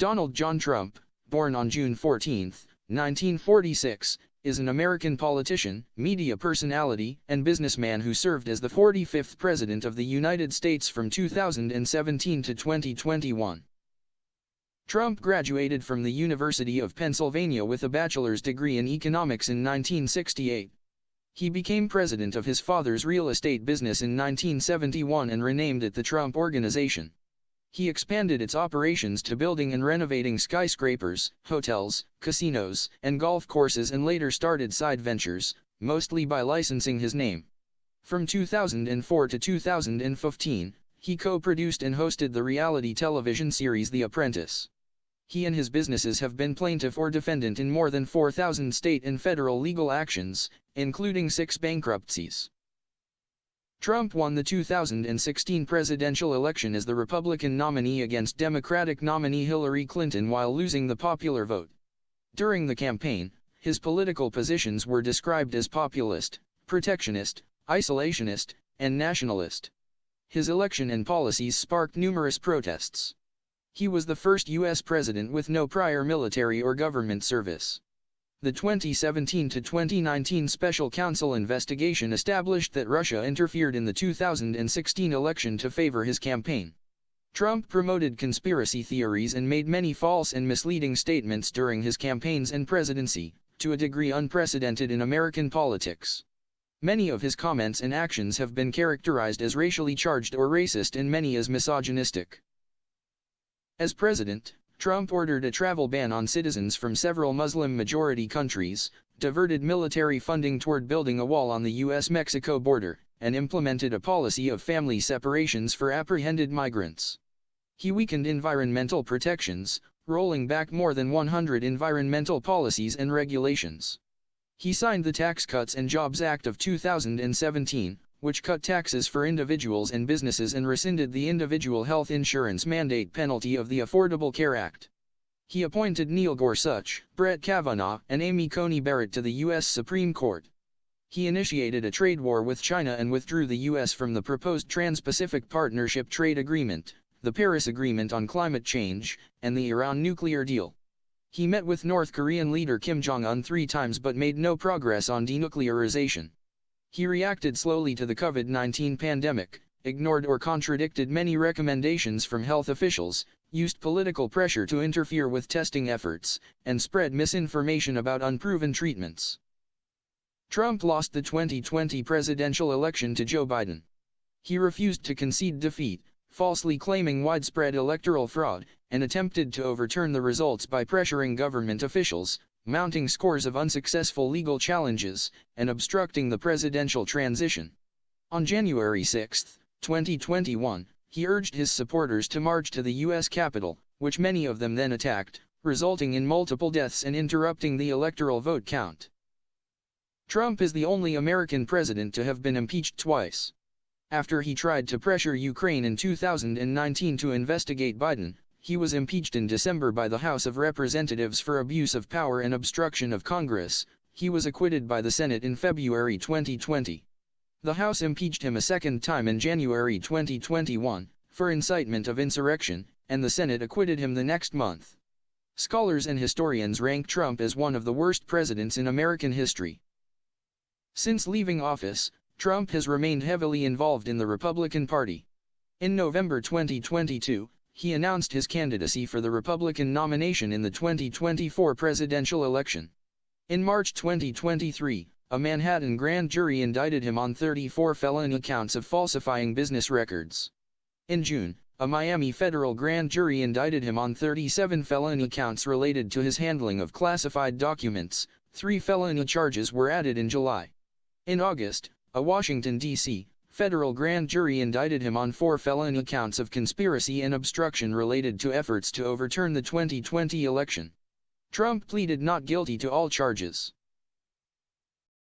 Donald John Trump, born on June 14, 1946, is an American politician, media personality, and businessman who served as the 45th President of the United States from 2017 to 2021. Trump graduated from the University of Pennsylvania with a bachelor's degree in economics in 1968. He became president of his father's real estate business in 1971 and renamed it the Trump Organization. He expanded its operations to building and renovating skyscrapers, hotels, casinos, and golf courses, and later started side ventures, mostly by licensing his name. From 2004 to 2015, he co-produced and hosted the reality television series The Apprentice. He and his businesses have been plaintiff or defendant in more than 4,000 state and federal legal actions, including 6 bankruptcies. Trump won the 2016 presidential election as the Republican nominee against Democratic nominee Hillary Clinton while losing the popular vote. During the campaign, his political positions were described as populist, protectionist, isolationist, and nationalist. His election and policies sparked numerous protests. He was the first U.S. president with no prior military or government service. The 2017 to 2019 Special Counsel investigation established that Russia interfered in the 2016 election to favor his campaign. Trump promoted conspiracy theories and made many false and misleading statements during his campaigns and presidency, to a degree unprecedented in American politics. Many of his comments and actions have been characterized as racially charged or racist, and many as misogynistic. As president, Trump ordered a travel ban on citizens from several Muslim-majority countries, diverted military funding toward building a wall on the U.S.-Mexico border, and implemented a policy of family separations for apprehended migrants. He weakened environmental protections, rolling back more than 100 environmental policies and regulations. He signed the Tax Cuts and Jobs Act of 2017, which cut taxes for individuals and businesses and rescinded the individual health insurance mandate penalty of the Affordable Care Act. He appointed Neil Gorsuch, Brett Kavanaugh, and Amy Coney Barrett to the U.S. Supreme Court. He initiated a trade war with China and withdrew the U.S. from the proposed Trans-Pacific Partnership Trade Agreement, the Paris Agreement on Climate Change, and the Iran nuclear deal. He met with North Korean leader Kim Jong-un 3 times but made no progress on denuclearization. He reacted slowly to the COVID-19 pandemic, ignored or contradicted many recommendations from health officials, used political pressure to interfere with testing efforts, and spread misinformation about unproven treatments. Trump lost the 2020 presidential election to Joe Biden. He refused to concede defeat, falsely claiming widespread electoral fraud, and attempted to overturn the results by pressuring government officials, mounting scores of unsuccessful legal challenges, and obstructing the presidential transition. On January 6, 2021, he urged his supporters to march to the U.S. Capitol, which many of them then attacked, resulting in multiple deaths and interrupting the electoral vote count. Trump is the only American president to have been impeached twice. After he tried to pressure Ukraine in 2019 to investigate Biden, he was impeached in December by the House of Representatives for abuse of power and obstruction of Congress. He was acquitted by the Senate in February 2020. The House impeached him a second time in January 2021, for incitement of insurrection, and the Senate acquitted him the next month. Scholars and historians rank Trump as one of the worst presidents in American history. Since leaving office, Trump has remained heavily involved in the Republican Party. In November 2022, he announced his candidacy for the Republican nomination in the 2024 presidential election. In March 2023, a Manhattan grand jury indicted him on 34 felony counts of falsifying business records. In June, a Miami federal grand jury indicted him on 37 felony counts related to his handling of classified documents. 3 felony charges were added in July. In August, a Washington, D.C., federal grand jury indicted him on 4 felony counts of conspiracy and obstruction related to efforts to overturn the 2020 election. Trump pleaded not guilty to all charges.